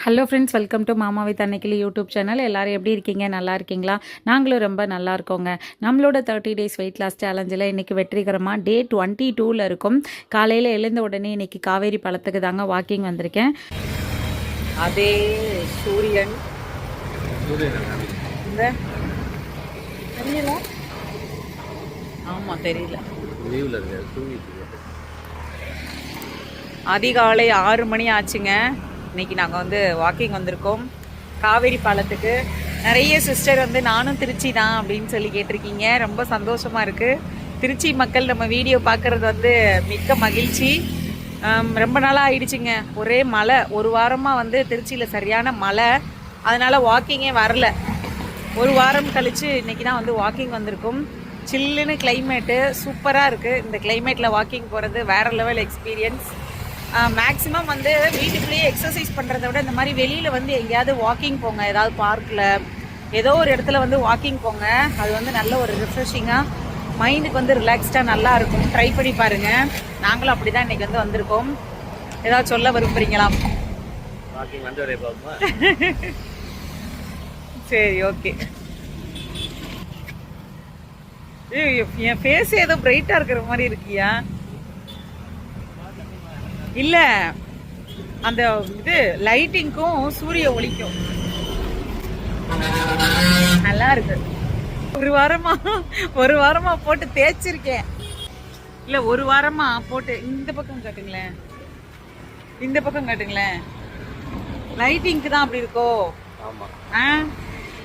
Hello friends, welcome to மாமா with Annakili YouTube channel. எல்லோரும் எப்படி இருக்கீங்க? நல்லா இருக்கீங்களா? நாங்களும் ரொம்ப நல்லா இருக்கோங்க. நம்மளோட 30 டேஸ் வெயிட் லாஸ் சேலஞ்சில் இன்றைக்கி வெற்றிகரமாக டே 22ல் இருக்கும். காலையில் எழுந்த உடனே இன்றைக்கி காவேரி பழத்துக்கு தாங்க வாக்கிங் வந்திருக்கேன். அதே சூரியன் இந்த தெரியல, ஆமாம் தெரியல, அதிகாலை 6 மணி ஆச்சுங்க. இன்றைக்கி நாங்கள் வந்து வாக்கிங் வந்திருக்கோம் காவேரி பாலத்துக்கு. நிறைய சிஸ்டர் வந்து நானும் திருச்சி தான் அப்படின்னு சொல்லி கேட்டிருக்கீங்க. ரொம்ப சந்தோஷமாக இருக்குது. திருச்சி மக்கள் நம்ம வீடியோ பார்க்குறது வந்து மிக்க மகிழ்ச்சி. ரொம்ப நாளாக ஆயிடுச்சுங்க. ஒரே மழை, ஒரு வாரமாக வந்து திருச்சியில் சரியான மழை. அதனால் வாக்கிங்கே வரல. ஒரு வாரம் கழித்து இன்றைக்கி தான் வந்து வாக்கிங் வந்திருக்கோம். சில்லுன்னு கிளைமேட்டு சூப்பராக இருக்குது. இந்த கிளைமேட்டில் வாக்கிங் போகிறது வேறு லெவல் எக்ஸ்பீரியன்ஸ். மேக்ஸிமம் வந்து வீட்டுக்குள்ளேயே எக்ஸசைஸ் பண்ணுறத விட இந்த மாதிரி வெளியில் வந்து எங்கேயாவது வாக்கிங் போங்க. ஏதாவது பார்க்கில் ஏதோ ஒரு இடத்துல வந்து வாக்கிங் போங்க. அது வந்து நல்ல ஒரு ரிஃப்ரெஷிங்காக, மைண்டுக்கு வந்து ரிலாக்ஸ்டாக நல்லா இருக்கும். ட்ரை பண்ணி பாருங்கள். நாங்களும் அப்படி தான் இன்றைக்கி வந்து வந்திருக்கோம். ஏதாவது சொல்ல விரும்புகிறீங்களா? சரி, ஓகே. என் ஃபேஸ் ஏதோ பிரைட்டாக இருக்கிற மாதிரி இருக்கியா? இல்லை, அந்த இது லைட்டிங்க்கும் சூரிய ஒளிக்கும் நல்லா இருக்கு. ஒரு வாரமா போட்டு தேய்ச்சிருக்கேன். இல்லை, ஒரு வாரமா போட்டு இந்த பக்கம் காட்டுங்களேன், இந்த பக்கம் காட்டுங்களேன். லைட்டிங்க்கு தான் அப்படி இருக்கோ?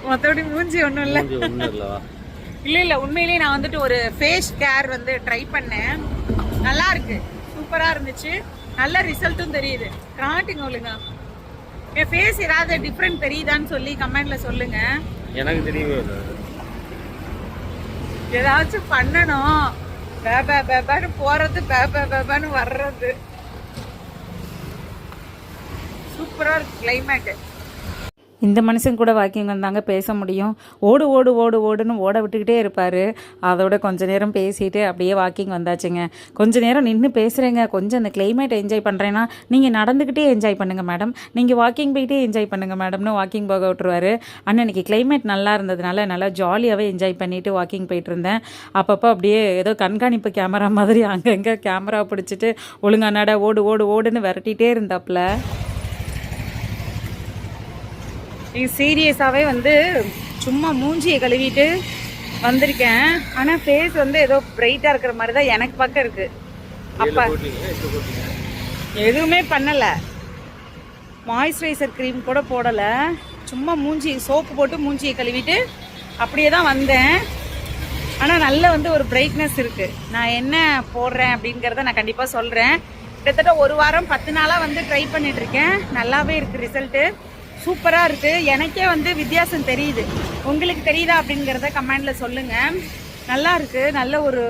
மற்றபடி மூஞ்சி ஒன்றும் இல்லை. இல்லை, உண்மையிலேயே நான் வந்துட்டு ஒரு ஃபேஸ் கேர் வந்து ட்ரை பண்ணேன். நல்லா இருக்கு, சூப்பராக இருந்துச்சு. நல்ல ரிசல்ட்டும் தெரியுது. காட்டுங்க ஒழுங்க. என் ஃபேஸ் ஏதாவது டிஃப்ரெண்ட் தெரியுதான்னு சொல்லி கமெண்ட்ல சொல்லுங்க. எனக்கு தெரியவே இல்லை. ஏதாச்சும் பண்ணணும். பேபா பேபான்னு போறது, பேபா பேபான்னு வர்றது. சூப்பரா இருக்கு கிளைமேட். இந்த மனுஷன் கூட வாக்கிங் வந்தாங்க பேச முடியும். ஓடு ஓடு ஓடு ஓடுன்னு ஓட விட்டுக்கிட்டே இருப்பார். அதோட கொஞ்ச நேரம் பேசிட்டு அப்படியே வாக்கிங் வந்தாச்சுங்க. கொஞ்ச நேரம் நின்று பேசுகிறேங்க. கொஞ்சம் அந்த கிளைமேட்டை என்ஜாய் பண்ணுறேன்னா, நீங்கள் நடந்துக்கிட்டே என்ஜாய் பண்ணுங்கள் மேடம், நீங்கள் வாக்கிங் போயிட்டே என்ஜாய் பண்ணுங்கள் மேடம்னு வாக்கிங் போக விட்டுருவார். ஆனால் இன்றைக்கி கிளைமேட் நல்லா இருந்ததுனால நல்லா ஜாலியாகவே என்ஜாய் பண்ணிவிட்டு வாக்கிங் போயிட்டு இருந்தேன். அப்பப்போ அப்படியே ஏதோ கண்காணிப்பு கேமரா மாதிரி அங்கங்கே கேமரா பிடிச்சிட்டு ஒழுங்கா நட, ஓடு ஓடு ஓடுன்னு விரட்டிகிட்டே இருந்தாப்புல. சீரியஸாகவே வந்து சும்மா மூஞ்சியை கழுவிட்டு வந்திருக்கேன். ஆனால் ஃபேஸ் வந்து ஏதோ பிரைட்டாக இருக்கிற மாதிரி தான் எனக்கு பக்கம் இருக்குது. அப்போ எதுவுமே பண்ணலை, மாய்ஸ்சரைசர் க்ரீம் கூட போடலை. சும்மா மூஞ்சி சோப்பு போட்டு மூஞ்சியை கழுவிட்டு அப்படியே தான் வந்தேன். ஆனால் நல்ல வந்து ஒரு பிரைட்னஸ் இருக்குது. நான் என்ன போடுறேன் அப்படிங்கிறத நான் கண்டிப்பாக சொல்கிறேன். கிட்டத்தட்ட ஒரு வாரம் 10 நாளாக வந்து ட்ரை பண்ணிகிட்ருக்கேன். நல்லாவே இருக்குது ரிசல்ட்டு. சூப்பராக இருக்குது. எனக்கே வந்து வித்தியாசம் தெரியுது. உங்களுக்கு தெரியுதா அப்படிங்கிறத கமெண்டில் சொல்லுங்கள். நல்லா இருக்குது. நல்ல ஒரு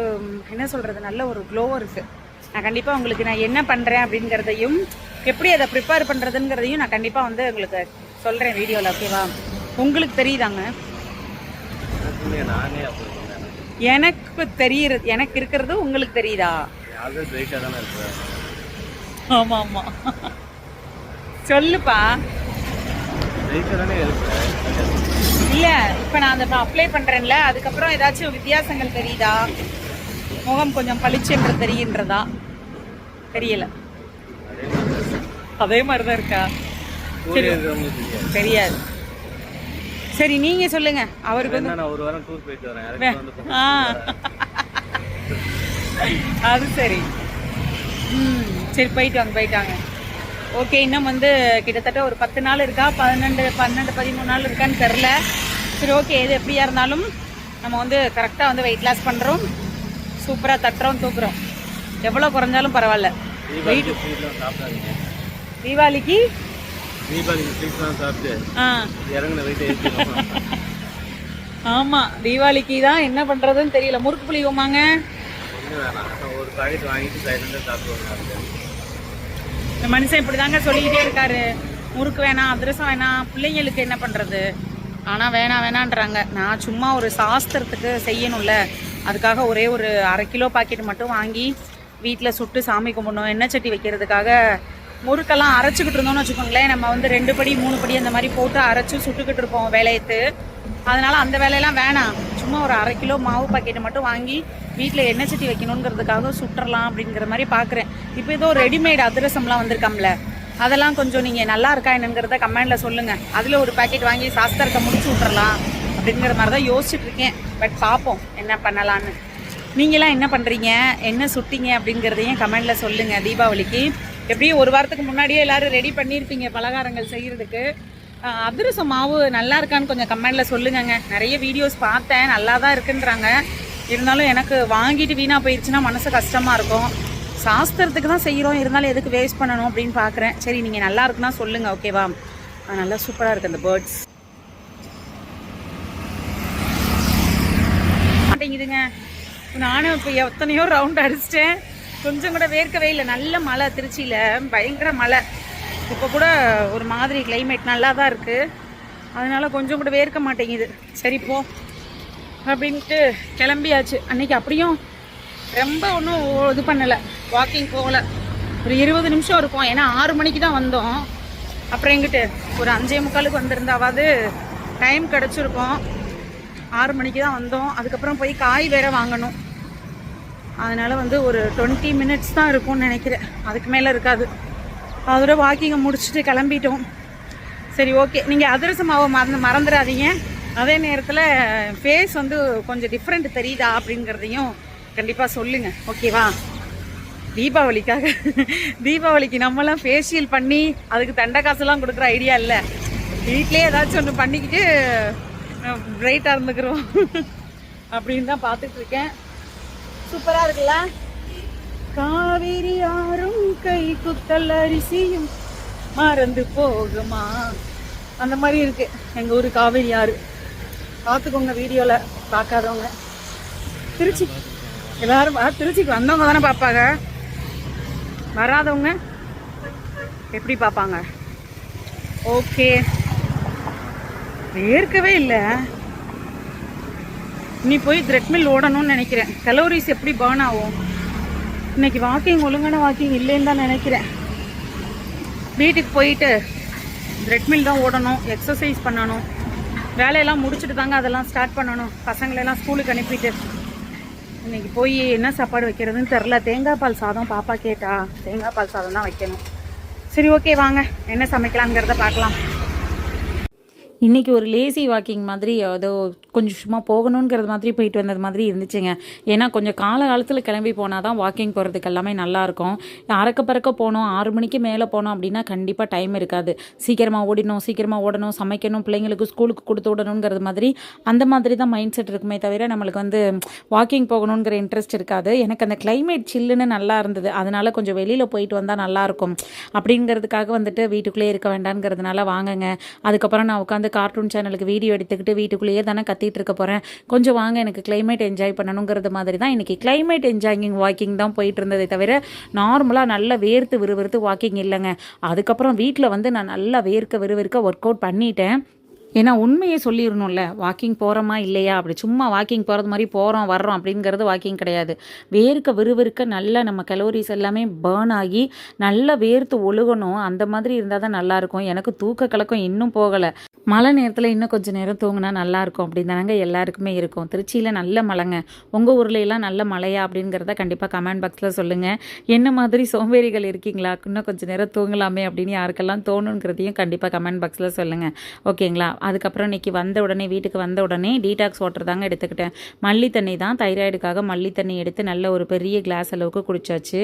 என்ன சொல்கிறது, நல்ல ஒரு க்ளோ இருக்குது. நான் கண்டிப்பாக உங்களுக்கு நான் என்ன பண்ணுறேன் அப்படிங்கிறதையும் எப்படி அதை ப்ரிப்பேர் பண்ணுறதுங்கிறதையும் நான் கண்டிப்பாக வந்து உங்களுக்கு சொல்கிறேன் வீடியோவில். ஓகேவா? உங்களுக்கு தெரியுதாங்க? எனக்கு தெரியுது. எனக்கு இருக்கிறது உங்களுக்கு தெரியுதா? ஆமாம் ஆமாம், சொல்லுப்பா. இல்லை, இப்போ நான் அதை அப்ளை பண்ணுறேன்ல, அதுக்கப்புறம் ஏதாச்சும் வித்தியாசங்கள் தெரியுதா? முகம் கொஞ்சம் பளிச்சுன்ற தெரியுன்றதா? தெரியல. அதே மாதிரி தான் இருக்கா? தெரியாது. சரி, நீங்கள் சொல்லுங்க. அவருக்கு வந்து ஒரு வாரம் டூர் போயிட்டு வரேன். அது சரி. சரி, போயிட்டு வாங்க. ஓகே, இன்னும் வந்து கிட்டத்தட்ட ஒரு 10 நாள் இருக்கா, 13 நாள் இருக்கான்னு தெரில. சரி, ஓகே. எது எப்படியா இருந்தாலும் நம்ம வந்து கரெக்டாக வந்து வெயிட் லாஸ் பண்ணுறோம். சூப்பராக தட்டுறோம், தூக்குறோம். எவ்வளோ குறைஞ்சாலும் பரவாயில்ல. வெயிட் தீபாவளிக்கு ஆமாம், தீபாவளிக்கு தான் என்ன பண்ணுறதுன்னு தெரியல. முறுக்கு புளிவோமாங்க. ஒரு பாக்கெட் வாங்கிட்டு இந்த மனுஷன் இப்படி தாங்க சொல்லிக்கிட்டே இருக்காரு. முறுக்கு வேணாம், அதிரசம் வேணாம், பிள்ளைங்களுக்கு என்ன பண்ணுறது? ஆனால் வேணான்றாங்க. நான் சும்மா ஒரு சாஸ்திரத்துக்கு செய்யணும்ல, அதுக்காக ஒரே ஒரு 1/2 கிலோ பாக்கெட் மட்டும் வாங்கி வீட்டில் சுட்டு சாமி கும்பிடணும். எண்ணெய் சட்டி வைக்கிறதுக்காக முறுக்கெல்லாம் அரைச்சிக்கிட்டு இருந்தோம்னு வச்சுக்கோங்களேன், நம்ம வந்து 2 படி 3 படி அந்த மாதிரி போட்டு அரைச்சி சுட்டுக்கிட்டு இருப்போம் வேலையத்து. அதனால அந்த வேலையெல்லாம் வேணாம், சும்மா ஒரு 1/2 கிலோ மாவு பாக்கெட்டை மட்டும் வாங்கி வீட்டில் எண்ணெய் சட்டி வைக்கணுங்கிறதுக்காக சுட்டுறலாம் அப்படிங்கிற மாதிரி பார்க்குறேன். இப்போ ஏதோ ரெடிமேட் அதிரசம்லாம் வந்திருக்காம்ல, அதெல்லாம் கொஞ்சம் நீங்கள் நல்லா இருக்கா என்னங்கிறத கமெண்டில் சொல்லுங்கள். அதில் ஒரு பேக்கெட் வாங்கி சாஸ்திரத்தை முடிச்சு விட்றலாம் அப்படிங்கிற மாதிரி தான் யோசிச்சுட்டு இருக்கேன். பட் பார்ப்போம் என்ன பண்ணலான்னு. நீங்களாம் என்ன பண்ணுறீங்க, என்ன சுட்டிங்க அப்படிங்கிறதையும் கமெண்டில் சொல்லுங்கள். தீபாவளிக்கு எப்படியும் ஒரு வாரத்துக்கு முன்னாடியே எல்லோரும் ரெடி பண்ணியிருப்பீங்க பலகாரங்கள் செய்கிறதுக்கு. அதிரசம் மாவு நல்லா இருக்கான்னு கொஞ்சம் கமெண்டில் சொல்லுங்கங்க. நிறைய வீடியோஸ் பார்த்தேன், நல்லா தான் இருக்குன்றாங்க. இருந்தாலும் எனக்கு வாங்கிட்டு வீணாக போயிடுச்சுன்னா மனசு கஷ்டமாக இருக்கும். சாஸ்திரத்துக்கு தான் செய்கிறோம், இருந்தாலும் எதுக்கு வேஸ்ட் பண்ணணும் அப்படின்னு பார்க்குறேன். சரி, நீங்கள் நல்லா இருக்குன்னா சொல்லுங்கள், ஓகேவா? நல்லா சூப்பராக இருக்குது அந்த பேர்ட்ஸ். மாட்டேங்குதுங்க. நானும் இப்போ எத்தனையோ ரவுண்ட் அடிச்சிட்டேன், கொஞ்சம் கூட வேர்க்கவே இல்லை. நல்ல மழை, திருச்சியில் பயங்கர மழை. இப்போ கூட ஒரு மாதிரி கிளைமேட் நல்லா தான் இருக்குது, அதனால கொஞ்சம் கூட வேர்க்க மாட்டேங்குது. சரி போ அப்படின்ட்டு கிளம்பியாச்சு. அன்றைக்கி அப்படியும் ரொம்ப ஒன்றும் இது பண்ணலை, வாக்கிங் போகலை. ஒரு 20 நிமிஷம் இருக்கும், ஏன்னா 6 மணிக்கு தான் வந்தோம். அப்புறம் எங்கிட்டு ஒரு 5:45 வந்திருந்தாவது டைம் கிடச்சிருக்கோம். 6 மணிக்கு தான் வந்தோம். அதுக்கப்புறம் போய் காய் வேற வாங்கணும், அதனால் வந்து ஒரு 20 மினிட்ஸ் தான் இருக்கும்னு நினைக்கிறேன், அதுக்கு மேலே இருக்காது. அதோட வாக்கிங்கை முடிச்சுட்டு கிளம்பிட்டோம். சரி, ஓகே. நீங்கள் அதிரசம் மாவை மறந்துடாதீங்க. அதே நேரத்தில் ஃபேஸ் வந்து கொஞ்சம் டிஃப்ரெண்ட் தெரியுதா அப்படிங்கிறதையும் கண்டிப்பாக சொல்லுங்கள், ஓகேவா? தீபாவளிக்கு நம்மளாம் ஃபேஷியல் பண்ணி அதுக்கு தண்டை காசுலாம் கொடுக்குற ஐடியா இல்லை. வீட்டிலே ஏதாச்சும் ஒன்று பண்ணிக்கிட்டு பிரைட்டாக இருந்துக்கிறோம் அப்படின்னு தான் பார்த்துட்ருக்கேன். சூப்பராக இருக்குல்ல? காவிரி ஆறும் கை குத்தல் அரிசியும் மறந்து போகுமா, அந்த மாதிரி இருக்கு எங்க ஊரு காவிரி ஆறு. பார்த்துக்கோங்க வீடியோல, பார்க்காதவங்க. திருச்சி எல்லாரும் திருச்சிக்கு வந்தவங்க தானே பார்ப்பாங்க, வராதவங்க எப்படி பார்ப்பாங்க? ஓகே, ஏற்கவே இல்லை. நீ போய் த்ரெட்மில் ஓடணும்னு நினைக்கிறேன். கலோரிஸ் எப்படி பர்ன் ஆகும்? இன்னைக்கு வாக்கிங் ஒழுங்கான வாக்கிங் இல்லைன்னு தான் நினைக்கிறேன். வீட்டுக்கு போயிட்டு த்ரெட்மில் தான் ஓடணும், எக்ஸசைஸ் பண்ணணும். வேலையெல்லாம் முடிச்சுட்டு தாங்க அதெல்லாம் ஸ்டார்ட் பண்ணணும். பசங்களெல்லாம் ஸ்கூலுக்கு அனுப்பிட்டு இன்னைக்கு போய் என்ன சாப்பாடு வைக்கிறதுன்னு தெரில. தேங்காய் பால் சாதம் பாப்பா கேட்டா, தேங்காய் பால் சாதம் தான் வைக்கணும். சரி, ஓகே, வாங்க என்ன சமைக்கலாங்கிறத பார்க்கலாம். இன்றைக்கி ஒரு லேசி வாக்கிங் மாதிரி, ஏதோ கொஞ்சம் சும்மா போகணுங்கிறது மாதிரி போயிட்டு வந்தது மாதிரி இருந்துச்சுங்க. ஏன்னா கொஞ்சம் காலத்தில் கிளம்பி போனால் தான் வாக்கிங் போகிறதுக்கு எல்லாமே நல்லாயிருக்கும். அறக்க பறக்க போனோம், 6 மணிக்கு மேலே போனோம் அப்படின்னா கண்டிப்பாக டைம் இருக்காது. சீக்கிரமாக ஓடணும், சமைக்கணும், பிள்ளைங்களுக்கு ஸ்கூலுக்கு கொடுத்து விடணுங்கிறது மாதிரி அந்த மாதிரி தான் மைண்ட் செட் இருக்குமே தவிர நம்மளுக்கு வந்து வாக்கிங் போகணுங்கிற இன்ட்ரெஸ்ட் இருக்காது. எனக்கு அந்த கிளைமேட் சில்லுன்னு நல்லா இருந்தது, அதனால் கொஞ்சம் வெளியில் போயிட்டு வந்தால் நல்லாயிருக்கும் அப்படிங்கிறதுக்காக வந்துட்டு வீட்டுக்குள்ளேயே இருக்க வேண்டாங்கிறதுனால வாங்குங்க. அதுக்கப்புறம் நான் உட்காந்து கார்ட்டூன் சேனலுக்கு வீடியோ எடுத்துக்கிட்டு வீட்டுக்குள்ளேயே தானே கத்திட்டு இருக்க போகிறேன். கொஞ்சம் வாங்க, எனக்கு கிளைமேட் என்ஜாய் பண்ணணுங்கிறது மாதிரி தான் இன்றைக்கி கிளைமேட் என்ஜாயிங் வாக்கிங் தான் போயிட்டு இருந்ததே தவிர நார்மலாக நல்லா வேர்த்து விறுவிறுத்து வாக்கிங் இல்லைங்க. அதுக்கப்புறம் வீட்டில் வந்து நான் நல்லா விறுவிறுக்க ஒர்க் அவுட் பண்ணிட்டேன். ஏன்னா உண்மையை சொல்லிடணும்ல, வாக்கிங் போகிறோமா இல்லையா, அப்படி சும்மா வாக்கிங் போகிறது மாதிரி போகிறோம் வர்றோம் அப்படிங்கிறது வாக்கிங் கிடையாது. விறுவிறுக்க நல்லா நம்ம கலோரிஸ் எல்லாமே பேர்ன் ஆகி நல்லா வேர்த்து ஒழுகணும். அந்த மாதிரி இருந்தால் தான் நல்லாயிருக்கும். எனக்கு தூக்க கலக்கம் இன்னும் போகலை. மழை நேரத்தில் இன்னும் கொஞ்சம் நேரம் தூங்கினா நல்லாயிருக்கும் அப்படின்னு தானங்க எல்லாருக்குமே இருக்கும். திருச்சியில் நல்ல மழைங்க. உங்கள் ஊரில் எல்லாம் நல்ல மழையா அப்படிங்கிறத கண்டிப்பாக கமெண்ட் பாக்ஸில் சொல்லுங்கள். என்ன மாதிரி சோம்பேறிகள் இருக்கீங்களா, இன்னும் கொஞ்சம் நேரம் தூங்கலாமே அப்படின்னு யாருக்கெல்லாம் தோணுங்கிறதையும் கண்டிப்பாக கமெண்ட் பாக்ஸில் சொல்லுங்கள், ஓகேங்களா? அதுக்கப்புறம் இன்றைக்கி வீட்டுக்கு வந்த உடனே டீடாக்ஸ் வாட்டர் தாங்க எடுத்துக்கிட்டேன். மல்லி தண்ணி தான், தைராய்டுக்காக மல்லி தண்ணி எடுத்து நல்ல ஒரு பெரிய கிளாஸ் அளவுக்கு குடிச்சாச்சு.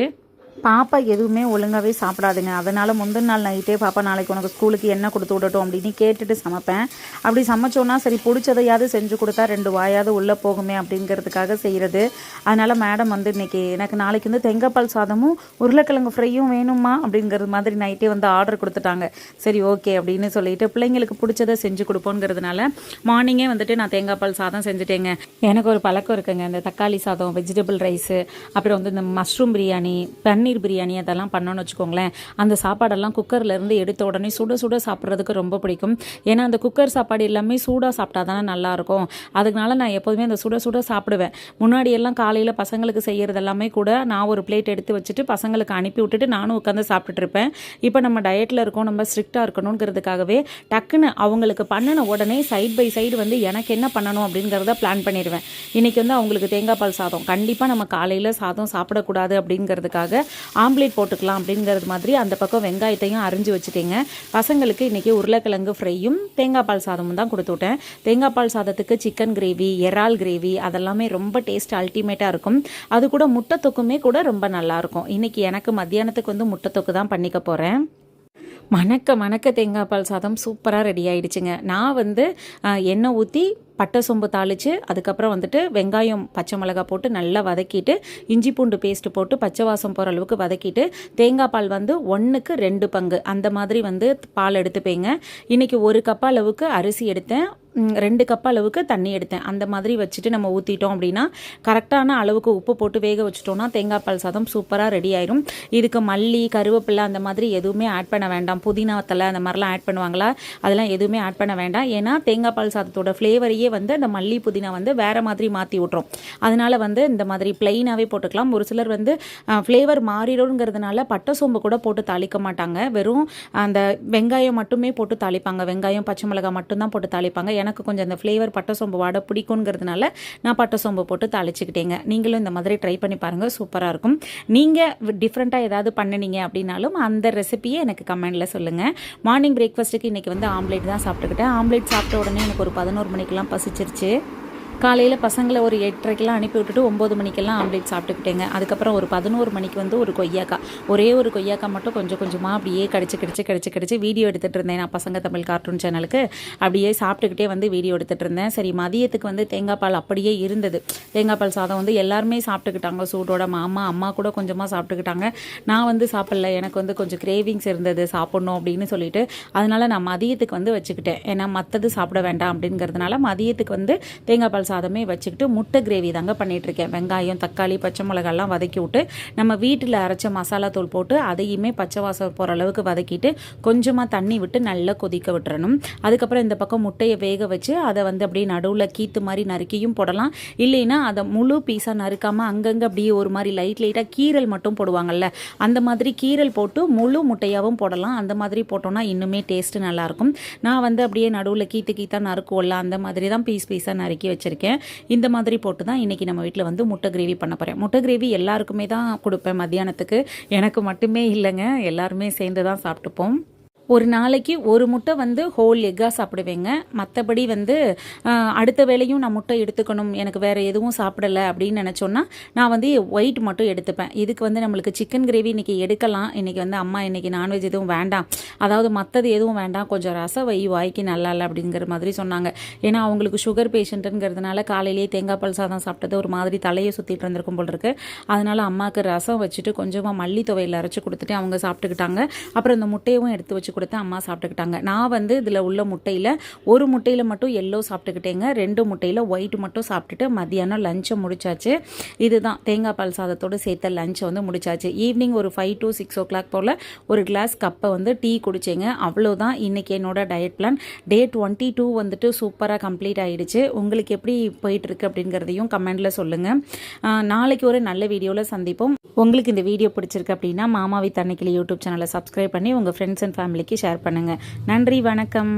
பாப்பா எதுவுமே ஒழுங்காகவே சாப்பிடாதுங்க. அதனால் முந்தின நாள் நைட்டே பாப்பா நாளைக்கு உனக்கு ஸ்கூலுக்கு என்ன கொடுத்து விடட்டும் அப்படின்னு கேட்டுட்டு சமைப்பேன். அப்படி சமைச்சோன்னா சரி பிடிச்சதையாவது செஞ்சு கொடுத்தா 2 வாயாவது உள்ளே போகுமே அப்படிங்கிறதுக்காக செய்கிறது. அதனால் மேடம் வந்து இன்றைக்கி எனக்கு நாளைக்கு வந்து தேங்காய்பால் சாதமும் உருளைக்கிழங்கு ஃப்ரையும் வேணுமா அப்படிங்கிறது மாதிரி நைட்டே வந்து ஆர்டர் கொடுத்துட்டாங்க. சரி, ஓகே அப்படின்னு சொல்லிட்டு பிள்ளைங்களுக்கு பிடிச்சதை செஞ்சு கொடுப்போங்கிறதுனால மார்னிங்கே வந்துட்டு நான் தேங்காய்பால் சாதம் செஞ்சுட்டேங்க. எனக்கு ஒரு பழக்கம் இருக்குங்க, இந்த தக்காளி சாதம், வெஜிடபிள் ரைஸு, அப்புறம் வந்து இந்த மஷ்ரூம் பிரியாணி, பன்னீர் பன்னீர் பிரியாணி அதெல்லாம் பண்ணோன்னு வச்சுக்கோங்களேன், அந்த சாப்பாடெல்லாம் குக்கர்லேருந்து எடுத்த உடனே சுட சுட சாப்பிட்றதுக்கு ரொம்ப பிடிக்கும். ஏன்னா அந்த குக்கர் சாப்பாடு எல்லாமே சூடாக சாப்பிட்டா தானே நல்லாயிருக்கும். அதனால நான் எப்போதுமே அந்த சுட சுட சாப்பிடுவேன். முன்னாடியெல்லாம் காலையில் பசங்களுக்கு செய்கிறது எல்லாமே கூட நான் ஒரு பிளேட் எடுத்து வச்சுட்டு பசங்களுக்கு அனுப்பி விட்டுட்டு நானும் உட்காந்து சாப்பிட்டுட்டு இருப்பேன். இப்போ நம்ம டயட்டில் இருக்கோம், நம்ம ஸ்ட்ரிக்டாக இருக்கணுங்கிறதுக்காகவே டக்குன்னு அவங்களுக்கு பண்ணின உடனே சைட் பை சைடு வந்து எனக்கு என்ன பண்ணணும் அப்படிங்கிறத பிளான் பண்ணிடுவேன். இன்றைக்கி வந்து அவங்களுக்கு தேங்காய் பால் சாதம், கண்டிப்பாக நம்ம காலையில் சாதம் சாப்பிடக்கூடாது அப்படிங்கிறதுக்காக ஆம்லேட் போட்டுக்கலாம் அப்படிங்கிறது மாதிரி அந்த பக்கம் வெங்காயத்தையும் அரிஞ்சு வச்சுட்டேங்க. பசங்களுக்கு இன்றைக்கி உருளைக்கிழங்கு ஃப்ரையும் தேங்காய் பால் சாதமும் தான் கொடுத்து விட்டேன். தேங்காய் பால் சாதத்துக்கு சிக்கன் கிரேவி, இறால் கிரேவி அதெல்லாமே ரொம்ப டேஸ்ட் அல்டிமேட்டாக இருக்கும். அது கூட முட்டை தொக்குமே கூட ரொம்ப நல்லாயிருக்கும். இன்றைக்கி எனக்கு மத்தியானத்துக்கு வந்து முட்டை தொக்கு தான் பண்ணிக்க போகிறேன். மணக்க தேங்காய் பால் சாதம் சூப்பராக ரெடி ஆகிடுச்சுங்க. நான் வந்து எண்ணெய் ஊற்றி பட்டை சோம்பு தாளித்து அதுக்கப்புறம் வந்துட்டு வெங்காயம் பச்சை மிளகாய் போட்டு நல்லா வதக்கிட்டு இஞ்சி பூண்டு பேஸ்ட்டு போட்டு பச்சை வாசம் போகிற அளவுக்கு வதக்கிட்டு தேங்காய் பால் வந்து 1க்கு 2 பங்கு அந்த மாதிரி வந்து பால் எடுத்துப்பேங்க. இன்றைக்கி 1 கப் அளவுக்கு அரிசி எடுத்தேன், 2 கப் அளவுக்கு தண்ணி எடுத்தேன். அந்த மாதிரி வச்சுட்டு நம்ம ஊற்றிட்டோம் அப்படின்னா கரெக்டான அளவுக்கு உப்பு போட்டு வேக வச்சுட்டோம்னா தேங்காய் பால் சாதம் சூப்பராக ரெடி ஆயிரும். இதுக்கு மல்லி கருவேப்பிலை அந்த மாதிரி எதுவுமே ஆட் பண்ண வேண்டாம். புதினா தலை அந்த மாதிரிலாம் ஆட் பண்ணுவாங்களா, அதெல்லாம் எதுவுமே ஆட் பண்ண வேண்டாம். ஏன்னா தேங்காய் பால் சாதத்தோட ஃப்ளேவரையே வந்து அந்த மல்லி புதினா வந்து வேறு மாதிரி மாற்றி விட்றோம். அதனால் வந்து இந்த மாதிரி பிளெயினாகவே போட்டுக்கலாம். ஒரு சிலர் வந்து ஃப்ளேவர் மாறிடுங்கிறதுனால பட்டை சோம்பு கூட போட்டு தாளிக்க மாட்டாங்க, வெறும் அந்த வெங்காயம் மட்டுமே போட்டு தாளிப்பாங்க. வெங்காயம் பச்சை மிளகாய் மட்டும்தான் போட்டு தாளிப்பாங்க. எனக்கு கொஞ்சம் அந்த ஃப்ளேவர் பட்டை சோம்பு வாடை பிடிக்குங்கிறதுனால நான் பட்டை சோம்பு போட்டு தாளிச்சுக்கிட்டேங்க. நீங்களும் இந்த மாதிரி ட்ரை பண்ணி பாருங்கள், சூப்பராக இருக்கும். நீங்கள் டிஃப்ரெண்ட்டாக ஏதாவது பண்ணினீங்க அப்படின்னாலும் அந்த ரெசிபியை எனக்கு கமெண்டில் சொல்லுங்கள். மார்னிங் பிரேக்ஃபாஸ்ட்டுக்கு இன்றைக்கி வந்து ஆம்லேட் தான் சாப்பிட்டுக்கிட்டேன். ஆம்லேட் சாப்பிட்ட உடனே எனக்கு ஒரு 11 மணிக்கெல்லாம் பசிச்சிருச்சு. காலையில் பசங்களை ஒரு 8:30க்கெல்லாம் அனுப்பி விட்டுட்டு 9 மணிக்கெல்லாம் ஆம்லேட் சாப்பிட்டுக்கிட்டேங்க. அதுக்கப்புறம் ஒரு 11 மணிக்கு வந்து ஒரு கொய்யாக்காய், ஒரே ஒரு கொய்யாக்காய் மட்டும் கொஞ்சம் கொஞ்சமாக அப்படியே கடிச்சு வீடியோ எடுத்துகிட்டு இருந்தேன். நான் பசங்க தமிழ் கார்ட்டூன் சேனலுக்கு அப்படியே சாப்பிட்டுக்கிட்டே வந்து வீடியோ எடுத்துகிட்டு இருந்தேன். சரி, மதியத்துக்கு வந்து தேங்காய் பால் அப்படியே இருந்தது. தேங்காய் பால் சாதம் வந்து எல்லாருமே சாப்பிட்டுக்கிட்டாங்க சூடோட. அம்மா கூட கொஞ்சமாக சாப்பிட்டுக்கிட்டாங்க. நான் வந்து சாப்பிடல, எனக்கு வந்து கொஞ்சம் கிரேவிங்ஸ் இருந்தது சாப்பிட்ணும் அப்படின்னு சொல்லிட்டு. அதனால் நான் மதியத்துக்கு வந்து வச்சுக்கிட்டேன். ஏன்னா மற்றது சாப்பிட வேண்டாம் அப்படிங்கிறதுனால மதியத்துக்கு வந்து தேங்காய் பால் சாதமே வச்சுக்கிட்டு முட்டை கிரேவி தாங்க பண்ணிகிட்ருக்கேன். வெங்காயம் தக்காளி பச்சை மிளகாலாம் வதக்கி விட்டு நம்ம வீட்டில் அரைச்ச மசாலா தூள் போட்டு அதையுமே பச்சை வாசம் போகிற அளவுக்கு வதக்கிட்டு கொஞ்சமாக தண்ணி விட்டு நல்லா கொதிக்க விட்டுறணும். அதுக்கப்புறம் இந்த பக்கம் முட்டையை வேக வச்சு அதை வந்து அப்படியே நடுவில் கீத்து மாதிரி நறுக்கியும் போடலாம். இல்லைன்னா அதை முழு பீஸாக நறுக்காமல் அங்கங்கே அப்படியே ஒரு மாதிரி லைட்டாக கீரல் மட்டும் போடுவாங்கள்ல, அந்த மாதிரி கீரல் போட்டு முழு முட்டையாகவும் போடலாம். அந்த மாதிரி போட்டோம்னா இன்னுமே டேஸ்ட்டு நல்லாயிருக்கும். நான் வந்து அப்படியே நடுவில் கீத்தாக நறுக்குவோம்ல, அந்த மாதிரி தான் பீஸாக நறுக்கி வச்சுருக்கேன். இந்த மாதிரி போட்டு தான் இன்றைக்கி நம்ம வீட்டில் வந்து முட்டை கிரேவி பண்ண போகிறேன். முட்டை கிரேவி எல்லாருக்குமே தான் கொடுப்பேன் மத்தியானத்துக்கு, எனக்கு மட்டுமே இல்லைங்க, எல்லாருமே சேர்ந்து தான் சாப்பிட்டுப்போம். ஒரு நாளைக்கு ஒரு முட்டை வந்து ஹோல் எக்காக சாப்பிடுவேங்க. மற்றபடி வந்து அடுத்த வேளையும் நான் முட்டை எடுத்துக்கணும், எனக்கு வேறு எதுவும் சாப்பிடலை அப்படின்னு நினச்சோன்னா நான் வந்து ஒயிட் மட்டும் எடுத்துப்பேன். இதுக்கு வந்து நம்மளுக்கு சிக்கன் கிரேவி இன்றைக்கி எடுக்கலாம். இன்றைக்கி வந்து அம்மா இன்றைக்கி நான்வெஜ் எதுவும் வேண்டாம், அதாவது மற்றது எதுவும் வேண்டாம், கொஞ்சம் ரசம் வை, வாய்க்கு நல்லா இல்லை அப்படிங்கிற மாதிரி சொன்னாங்க. ஏன்னா அவங்களுக்கு சுகர் பேஷண்ட்டுங்கிறதுனால காலையிலேயே தேங்காய் பால் சாதம் சாப்பிட்டது ஒரு மாதிரி தலையை சுற்றிட்டு இருந்திருக்கும் போல் இருக்குது. அதனால் அம்மாவுக்கு ரசம் வச்சுட்டு கொஞ்சமாக மல்லி துவையில் அரைச்சி கொடுத்துட்டு அவங்க சாப்பிட்டுக்கிட்டாங்க. அப்புறம் இந்த முட்டையும் எடுத்து வச்சு கொடுத்து அம்மா சாப்பிட்டுக்கிட்டாங்க. நான் வந்து இதில் உள்ள முட்டையில் ஒரு முட்டையில் மட்டும் எல்லோ சாப்பிட்டுக்கிட்டேங்க, 2 முட்டையில் ஒயிட் மட்டும் சாப்பிட்டுட்டு மத்தியானம் லஞ்சை முடிச்சாச்சு. இதுதான் தேங்காய் பால் சாதத்தோடு சேர்த்த லஞ்சை வந்து முடிச்சாச்சு. ஈவினிங் ஒரு 5 to 6 o'clock போல் ஒரு கிளாஸ் கப்பை வந்து டீ குடிச்சேங்க. அவ்வளோதான் இன்றைக்கி என்னோட டயட் பிளான். டே 22 வந்துட்டு சூப்பராக கம்ப்ளீட் ஆகிடுச்சு. உங்களுக்கு எப்படி போயிட்டுருக்கு அப்படிங்கிறதையும் கமெண்டில் சொல்லுங்கள். நாளைக்கு ஒரு நல்ல வீடியோவில் சந்திப்போம். உங்களுக்கு இந்த வீடியோ பிடிச்சிருக்கு அப்படின்னா மாமா வித் அன்னைக்கிளி யூடியூப் சேனலை சப்ஸ்கிரைப் பண்ணி உங்கள் ஃப்ரெண்ட்ஸ் அண்ட் ஃபேமிலிக்கு ஷேர் பண்ணுங்கள். நன்றி, வணக்கம்.